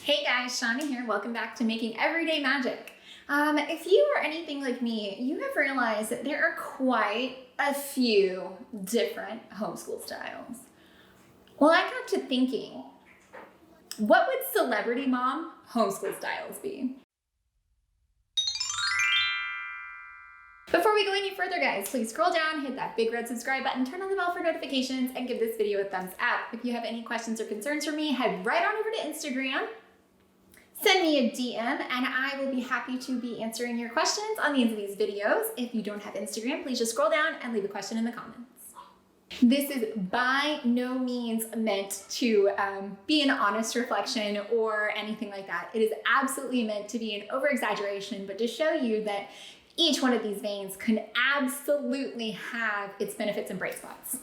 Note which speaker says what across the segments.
Speaker 1: Hey guys, Shanna here. Welcome back to Making Everyday Magic. If you are anything like me, you have realized that there are quite a few different homeschool styles. Well, I got to thinking, what would celebrity mom homeschool styles be? Before we go any further, guys, please scroll down, hit that big red subscribe button, turn on the bell for notifications, and give this video a thumbs up. If you have any questions or concerns for me, head right on over to Instagram. Send me a DM and I will be happy to be answering your questions on the ends of these videos. If you don't have Instagram, please just scroll down and leave a question in the comments. This is by no means meant to be an honest reflection or anything like that. It is absolutely meant to be an over-exaggeration, but to show you that each one of these veins can absolutely have its benefits and bright spots.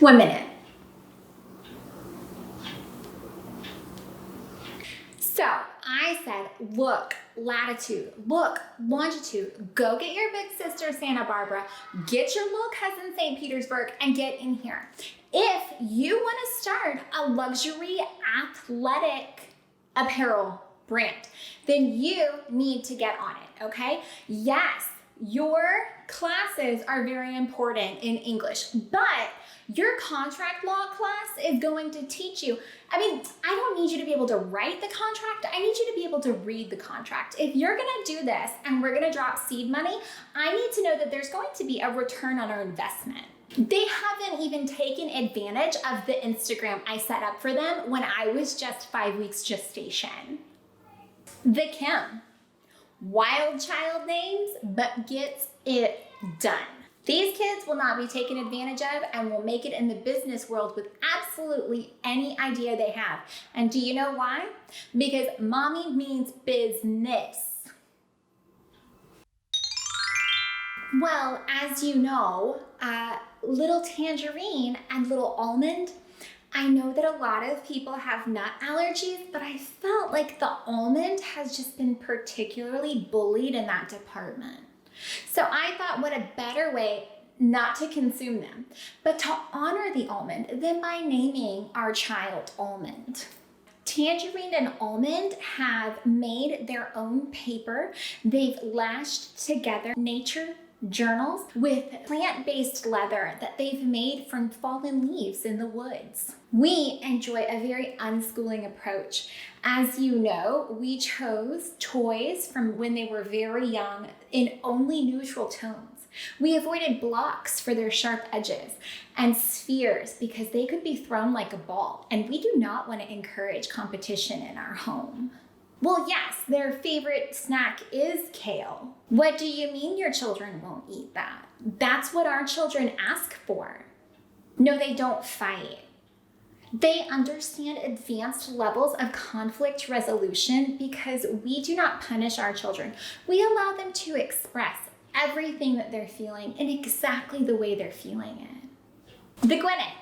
Speaker 1: One minute. So I said, look latitude, look longitude, go get your big sister Santa Barbara, get your little cousin St. Petersburg, and get in here. If you want to start a luxury athletic apparel brand, then you need to get on it, okay? Yes, your classes are very important in English, but your contract law class is going to teach you. I don't need you to be able to write the contract. I need you to be able to read the contract. If you're gonna do this and we're gonna drop seed money, I need to know that there's going to be a return on our investment. They haven't even taken advantage of the Instagram I set up for them when I was just 5 weeks gestation. The Kim. Wild child names, but gets it done. These kids will not be taken advantage of and will make it in the business world with absolutely any idea they have. And do you know why? Because mommy means business. Well, as you know, little tangerine and little almond, I know that a lot of people have nut allergies, but I felt like the almond has just been particularly bullied in that department. So I thought, what a better way not to consume them, but to honor the almond than by naming our child Almond. Tangerine and Almond have made their own paper. They've lashed together nature journals with plant-based leather that they've made from fallen leaves in the woods. We enjoy a very unschooling approach. As you know, we chose toys from when they were very young in only neutral tones. We avoided blocks for their sharp edges and spheres because they could be thrown like a ball, and we do not want to encourage competition in our home. Well, yes, their favorite snack is kale. What do you mean your children won't eat that? That's what our children ask for. No, they don't fight. They understand advanced levels of conflict resolution because we do not punish our children. We allow them to express everything that they're feeling in exactly the way they're feeling it. The Gwyneth.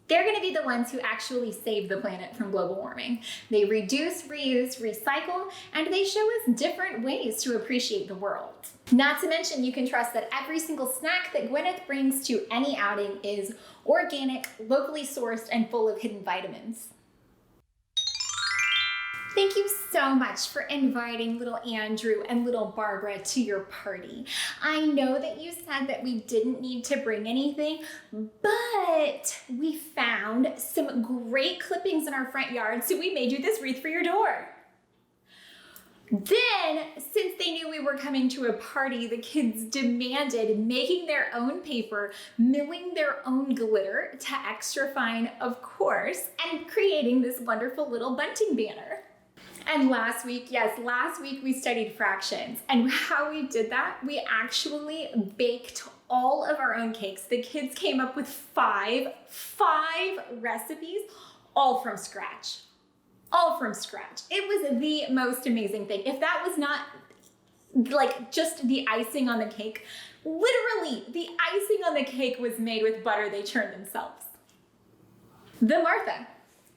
Speaker 1: They're going to be the ones who actually save the planet from global warming. They reduce, reuse, recycle, and they show us different ways to appreciate the world. Not to mention, you can trust that every single snack that Gwyneth brings to any outing is organic, locally sourced, and full of hidden vitamins. Thank you so much for inviting little Andrew and little Barbara to your party. I know that you said that we didn't need to bring anything, but we found some great clippings in our front yard, so we made you this wreath for your door. Then, since they knew we were coming to a party, the kids demanded making their own paper, milling their own glitter to extra fine, of course, and creating this wonderful little bunting banner. And last week we studied fractions, and how we did that, we actually baked all of our own cakes. The kids came up with five recipes, all from scratch. All from scratch. It was the most amazing thing. If that was not like just the icing on the cake, literally the icing on the cake was made with butter they churned themselves. The Martha,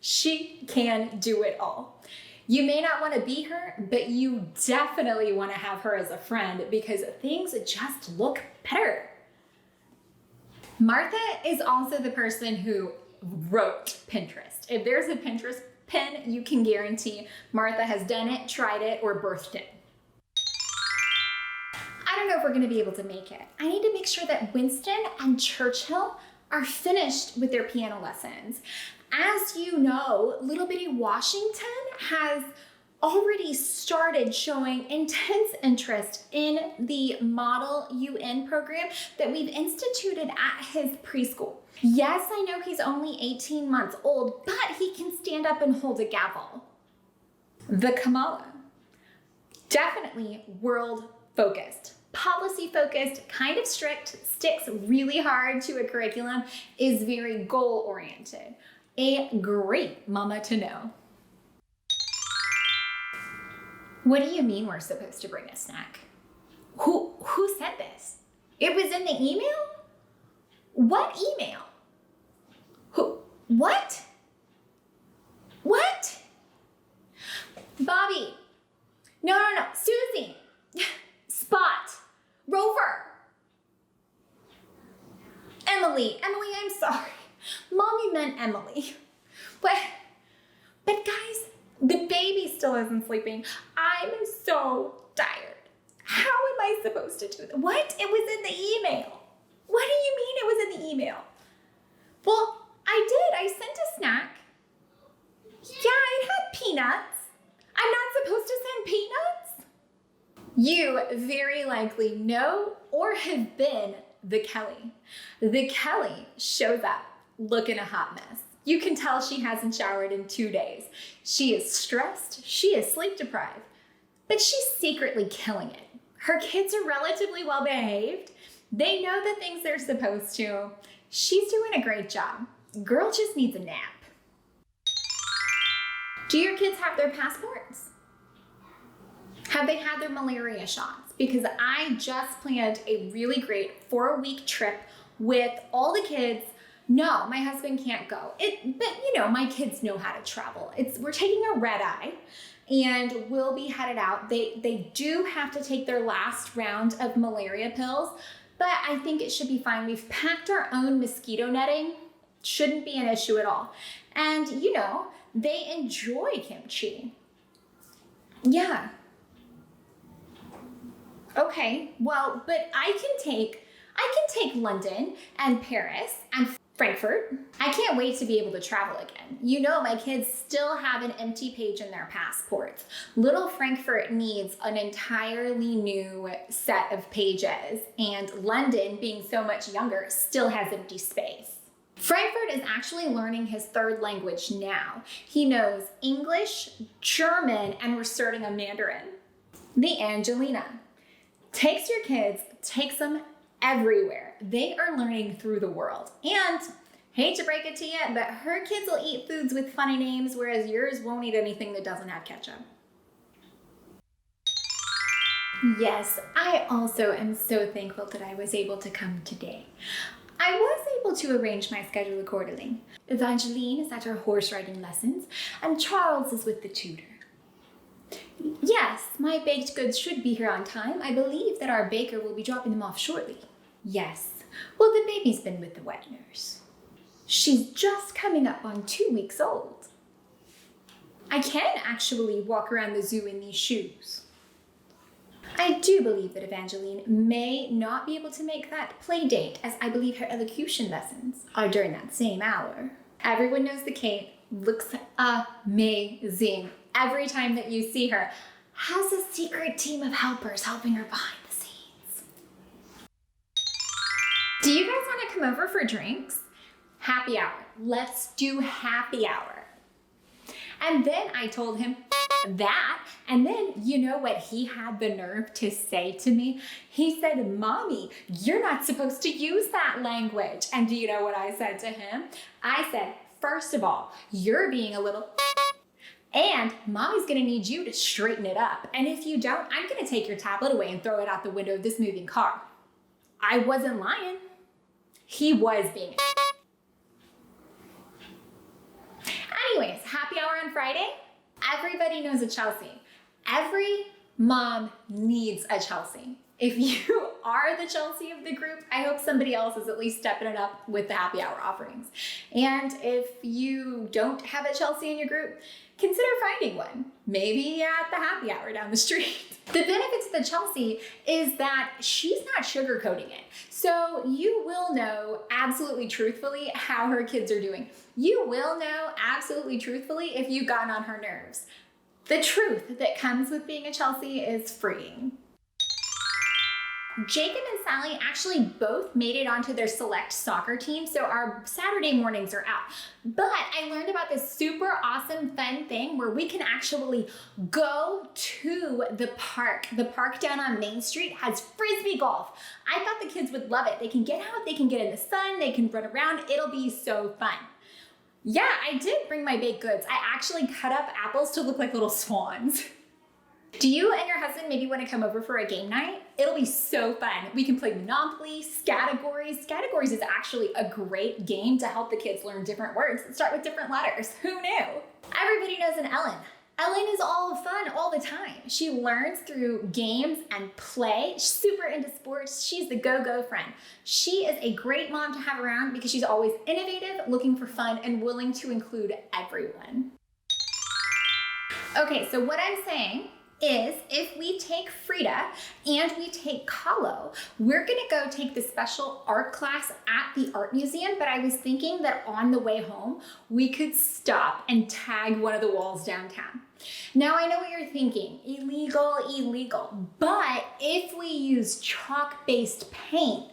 Speaker 1: she can do it all. You may not want to be her, but you definitely want to have her as a friend because things just look better. Martha is also the person who wrote Pinterest. If there's a Pinterest pin, you can guarantee Martha has done it, tried it, or birthed it. I don't know if we're going to be able to make it. I need to make sure that Winston and Churchill are finished with their piano lessons. As you know, little bitty Washington has already started showing intense interest in the Model UN program that we've instituted at his preschool. Yes, I know he's only 18 months old, but he can stand up and hold a gavel. The Kamala, definitely world focused, policy focused, kind of strict, sticks really hard to a curriculum, is very goal oriented. A great mama to know. What do you mean we're supposed to bring a snack? Who said this? It was in the email? What email? What? What? Bobby. No. Susie. Spot. Rover. Emily, I'm sorry. Mommy meant Emily. But guys, the baby still isn't sleeping. I'm so tired. How am I supposed to do that? What? It was in the email. What do you mean it was in the email? Well, I did. I sent a snack. Yeah, it had peanuts. I'm not supposed to send peanuts? You very likely know or have been the Kelly. The Kelly shows up looking a hot mess. You can tell she hasn't showered in 2 days. She is stressed, she is sleep deprived, but she's secretly killing it. Her kids are relatively well behaved. They know the things they're supposed to. She's doing a great job. Girl just needs a nap. Do your kids have their passports? Have they had their malaria shots? Because I just planned a really great 4-week trip with all the kids. No, my husband can't go. But you know, my kids know how to travel. We're taking a red eye and we'll be headed out. They do have to take their last round of malaria pills, but I think it should be fine. We've packed our own mosquito netting. Shouldn't be an issue at all. And you know, they enjoy kimchi. Yeah. Okay, well, but I can take London and Paris and Frankfurt. I can't wait to be able to travel again. You know, my kids still have an empty page in their passports. Little Frankfurt needs an entirely new set of pages, and London, being so much younger, still has empty space. Frankfurt is actually learning his 3rd language now. He knows English, German, and we're starting a Mandarin. The Angelina takes your kids, takes them everywhere. They are learning through the world. And hate to break it to you, but her kids will eat foods with funny names, whereas yours won't eat anything that doesn't have ketchup. Yes, I also am so thankful that I was able to come today. I was able to arrange my schedule accordingly. Evangeline is at her horse riding lessons, and Charles is with the tutor. Yes, my baked goods should be here on time. I believe that our baker will be dropping them off shortly. Yes, well, the baby's been with the wet nurse. She's just coming up on 2 weeks old. I can actually walk around the zoo in these shoes. I do believe that Evangeline may not be able to make that play date, as I believe her elocution lessons are during that same hour. Everyone knows that Kate looks amazing. Every time that you see her, has a secret team of helpers helping her behind the scenes. Do you guys want to come over for drinks? Happy hour. Let's do happy hour. And then I told him that, and then you know what he had the nerve to say to me? He said, "Mommy, you're not supposed to use that language." And do you know what I said to him? I said, "First of all, you're being a little and Mommy's gonna need you to straighten it up. And if you don't, I'm gonna take your tablet away and throw it out the window of this moving car." I wasn't lying. He was being. Anyways, happy hour on Friday. everybody knows a Chelsea. Every mom needs a Chelsea. If you are the Chelsea of the group, I hope somebody else is at least stepping it up with the happy hour offerings. And if you don't have a Chelsea in your group, consider finding one, maybe at the happy hour down the street. The benefits of the Chelsea is that she's not sugarcoating it. So you will know absolutely truthfully how her kids are doing. You will know absolutely truthfully if you've gotten on her nerves. The truth that comes with being a Chelsea is freeing. Jacob and Sally actually both made it onto their select soccer team, so our Saturday mornings are out. But I learned about this super awesome fun thing where we can actually go to the park. The park down on Main Street has frisbee golf. I thought the kids would love it. They can get out, they can get in the sun, they can run around. It'll be so fun. Yeah, I did bring my baked goods. I actually cut up apples to look like little swans. Do you and your husband maybe want to come over for a game night? It'll be so fun. We can play Monopoly, Scattergories. Scattergories is actually a great game to help the kids learn different words that start with different letters. Who knew? Everybody knows an Ellen. Ellen is all fun all the time. She learns through games and play. She's super into sports. She's the go-go friend. She is a great mom to have around because she's always innovative, looking for fun, and willing to include everyone. Okay, so what I'm saying is if we take Frida and we take Kahlo, we're gonna go take the special art class at the art museum, but I was thinking that on the way home, we could stop and tag one of the walls downtown. Now I know what you're thinking, illegal, but if we use chalk-based paint,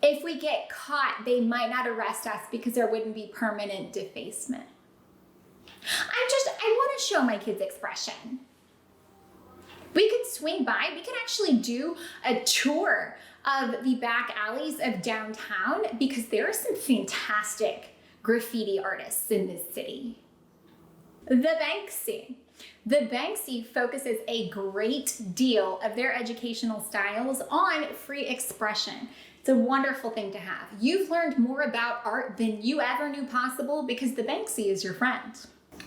Speaker 1: if we get caught, they might not arrest us because there wouldn't be permanent defacement. I wanna show my kids expression. We could swing by, we could actually do a tour of the back alleys of downtown because there are some fantastic graffiti artists in this city. The Banksy. The Banksy focuses a great deal of their educational styles on free expression. It's a wonderful thing to have. You've learned more about art than you ever knew possible because the Banksy is your friend.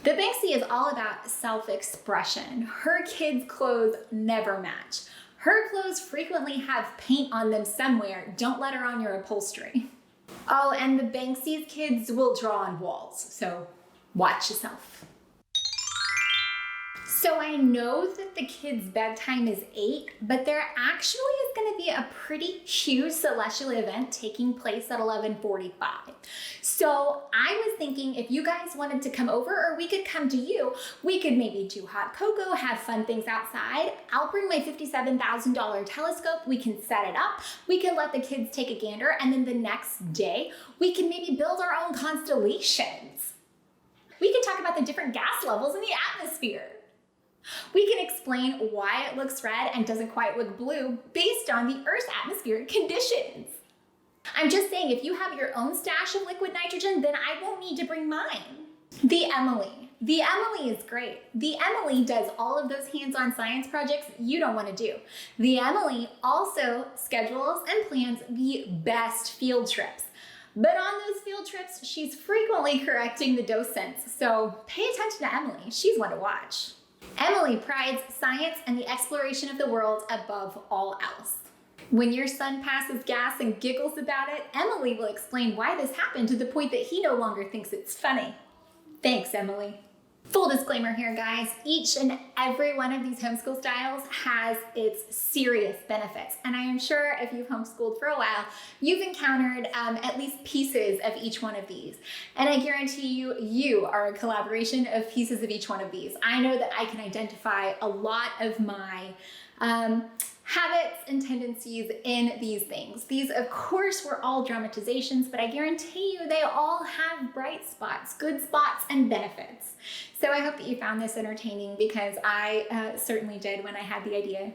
Speaker 1: The Banksy is all about self-expression. Her kids' clothes never match. Her clothes frequently have paint on them somewhere. Don't let her on your upholstery. Oh, and the Banksy's kids will draw on walls, so watch yourself. So I know that the kids' bedtime is 8, but there actually is going to be a pretty huge celestial event taking place at 11:45. So I was thinking if you guys wanted to come over or we could come to you, we could maybe do hot cocoa, have fun things outside. I'll bring my $57,000 telescope. We can set it up. We can let the kids take a gander. And then the next day, we can maybe build our own constellations. We can talk about the different gas levels in the atmosphere. We can explain why it looks red and doesn't quite look blue based on the Earth's atmospheric conditions. I'm just saying, if you have your own stash of liquid nitrogen, then I won't need to bring mine. The Emily. The Emily is great. The Emily does all of those hands-on science projects you don't want to do. The Emily also schedules and plans the best field trips. But on those field trips, she's frequently correcting the docents. So pay attention to Emily. She's one to watch. Emily prides science and the exploration of the world above all else. When your son passes gas and giggles about it, Emily will explain why this happened to the point that he no longer thinks it's funny. Thanks, Emily. Full disclaimer here, guys, each and every one of these homeschool styles has its serious benefits. And I am sure if you've homeschooled for a while, you've encountered at least pieces of each one of these. And I guarantee you, you are a collaboration of pieces of each one of these. I know that I can identify a lot of my habits and tendencies in these things. These, of course, were all dramatizations, but I guarantee you they all have bright spots, good spots, and benefits. So I hope that you found this entertaining because I certainly did when I had the idea.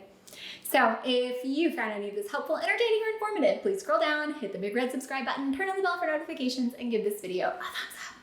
Speaker 1: So if you found any of this helpful, entertaining, or informative, please scroll down, hit the big red subscribe button, turn on the bell for notifications, and give this video a thumbs up.